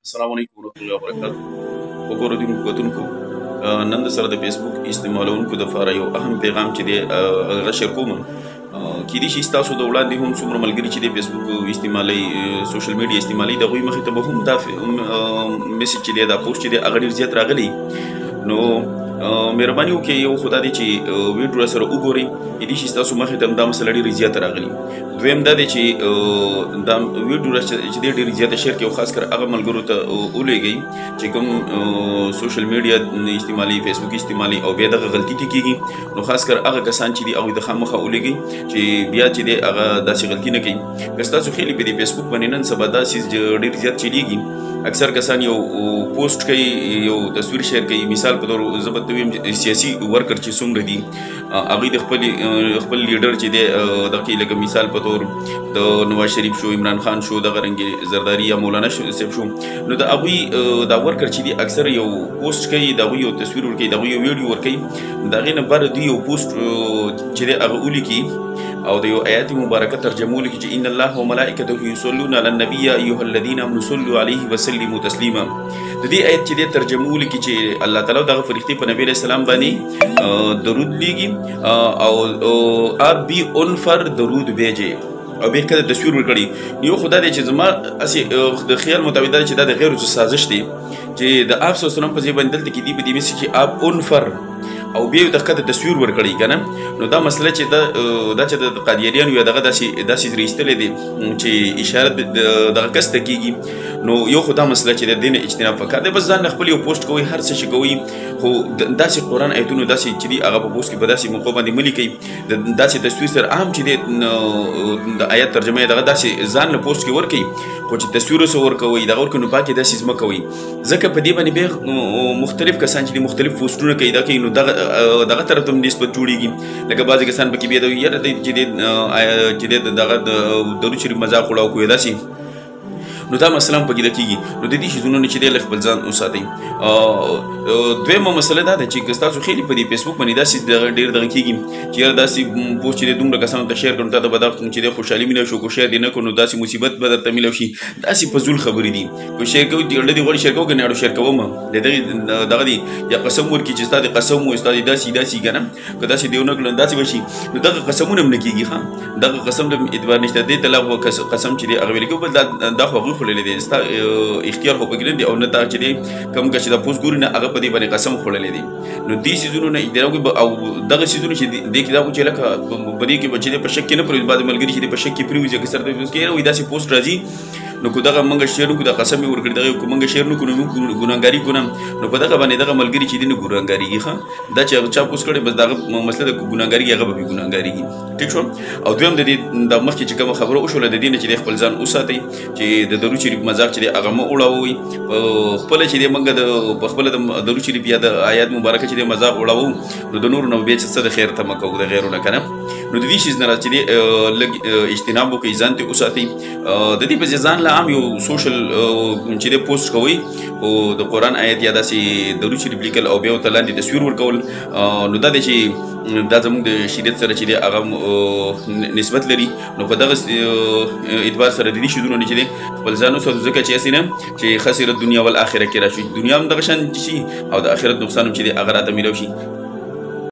السلام علیکم ورحمۃ اللہ وبرکاتہ وګورئ کتونکو نن د سره د فیسبوک استعمالونکو دپاره یو اهم پیغام چې دی هغه شیر کوم کیدای شي ستاسو د وړاندې هم څومره ملګري چې د فیسبوک استعمالي سوشل میډیا استعمالي د هغوی مخې ته به هم دا میسج چې دی دا پوسټ چې دی هغه ډېر زیات راغلی نو مهرباني وکړئ یو خو دا دی چې ویډیو راسره وګورئ کیدای شي ستاسو مخې ته هم دا مسله ډېرې زیاته راغلي دویم دا دی چې دا ویډیو چې دی ډېرې زیاته شیر کړئ او خاص کر هغه ملګرو ته ولېږئ چې کوم سوشل میډیا استعمالي فیسبوک استعمالي او بیا دغه غلطي ټی کېږي نو خاص کر هغه کسان چې دي هغوی د خامخا ولېږئ چې بیا چې دی هغه داسې غلطي نه کوي که ستاسو خیلي په دې فیسبوک باندې نن سبا دا څیز ډېر زیات چلیږي اکثر کسان یو پوسټ کوي یو تصویر شیر کوي مثال په تور زه به وایم سیاسي ورکر چې څومره دي هغوی د خپل لیډر چې دی دغه لکه مثال په تور د نواز شریف شو عمران خان شو دغه رنګې زرداري یا مولانا صاحب شو نو د هغوی دا ورکر چې دي اکثر یو پوسټ کوي د هغوی یو تصویر ورکوي د هغوی یو ویډیو ورکوي د هغې نه بعد دوی یو پوسټ چې دی هغه ولیکي او د یو آیات مبارکه ترجمه ولیکي چې ان الله وملائکته یصلون علی النبی یا ایها الذین آمنوا صلوا علیه وسلموا تسلیما د دې آیت چې دی ترجمه ولیکي چې الله تعالی دغه فرښتې په نبی علیه السلام باندې درود لیږي او آپ بھی ان پر درود بھیجے او بیا کله تصویر ورکړي یو خدا دی چې زما هسې د خیال مطابق دا چې دا د غیر سازش دی چې د آپ صلی الله علیه وسلم په ځای باندې دلته کې دی په دې مسې چې آپ ان پر او بیا یې دغه تصویر ورکړی که نه نو دا مسله چې دا چې د قادیانیانو یا دغه داسې ایستلی دی چې اشاره دغه کس ته کېږي نو یو خو دا مسله چې د دې نه اجتناب پکار دی بس ځان نه خپل یو پوسټ کوئ هر څه چې کوئ خو داسې قرآن ایتونو داسې چې دي هغه په پوسټ کې په داسې موقعو باندې مه لیکئ داسې تصویر سره عام چې دی د آیات ترجمه یې دغه داسې ځان له پوسټ کې ورکوئ خو چې تصویر ورسره ورکوئ دغه ورکوئ نو پاکې داسې مه کوئ ځکه په دې باندې بیا مختلف کسان چې دي مختلف پوسټونه کوي دا کوي نو دغه طرف ته نسبت جوړېږي لکه بعضې کسان پکې بیا د یاره دی چې دی دغه د درود شریف مذاق وړاو کوي داسې نو دا مسله هم پکې ده کېږي نو د دې شیزونو نه چې دی له خپل ځان وساتئ دویمه مسله دا ده چې که ستاسو خیلي په دې فیسبوک باندې داسې ډېر دغه کېږي چې یاره داسې پوسټ چې دی دومره کسانو ته شیر کړو تا ته به دا چې دی خوشحالي میلاو شي که شیر دې نه کړو نو داسې مصیبت به درته میلاو شي داسې فضول خبرې دي که شیر کوو زړه دې غواړي شیر کوو که نه اړو شیر کوم د دغې دغه دي یا قسم ورکړي چې ستا د قسم و ستا د داسې که نه که داسې دې ونه کړو داسې به شي نو دغه قسمونه هم نه کېږي ښه دغه قسم د اعتبار نشته دې ته لا قسم چې دی هغه ویلې کوو بل دا خو هغوی خوړلی دی ستا اختیار خو پکې نه دی او نه دا چې دی کوم که چې دا پوسټ ګوري نه هغه په دې باندې قسم خوړلی دی نو دې څیزونو نه اجتناب وکړي او دغه څیزونه چې دې کې دا خو چې لکه په دې کې به چې دی په شک کې نه پرېږدي بعضې ملګري چې دی په شک کې پرېوځي که سره ته کې وایي داسې پوسټ راځي نو که دغه موږ شیر نکړو دا قسم یې ورکړي دغه که موږ شیر نکړو نو موږ ګناهګاري کوو نو په دغه باندې دغه ملګري چې دی نه ګناهګارېږي ښه دا چې هغه چا پوسټ کړی بس دغه مسله د ګناهګاري هغه به وي ګناهګارېږي ټیک شو او دویم د دې د مخکې چې کومه خبره وشوله د دې نه چې دی خپل ځان وساتئ چې د درود شریف مذاق چې دی هغه مه اړوئ خپله چې دی موږ په خپله د درود شریف یا د آیات مبارکه چې دی مذاق اړوو نو د نورو نه بیا چې څه د خیر تمه کوو د غیرو نه که نه نو د دې شیز نه چې دی لږ اجتناب وکړئ ځان ته وساتئ د دې په ځان له عام یو سوشل چې دی پوسټ کوئ او د قرآن آیت یا داسې درود شریف لیکل او بیا ورته لاندې تصویر ورکول نو دا دی چې دا زموږ د شریعت سره چې دی هغه نسبت لري نو په دغه اعتبار سره د دې شیزونو نه چې دی خپل ځان وساتو ځکه چې هسې نه چې خسرت دنیا والآخره کې راشي دنیا هم دغه شان شي او د آخرت نقصان هم چې دی هغه راته میلاو شي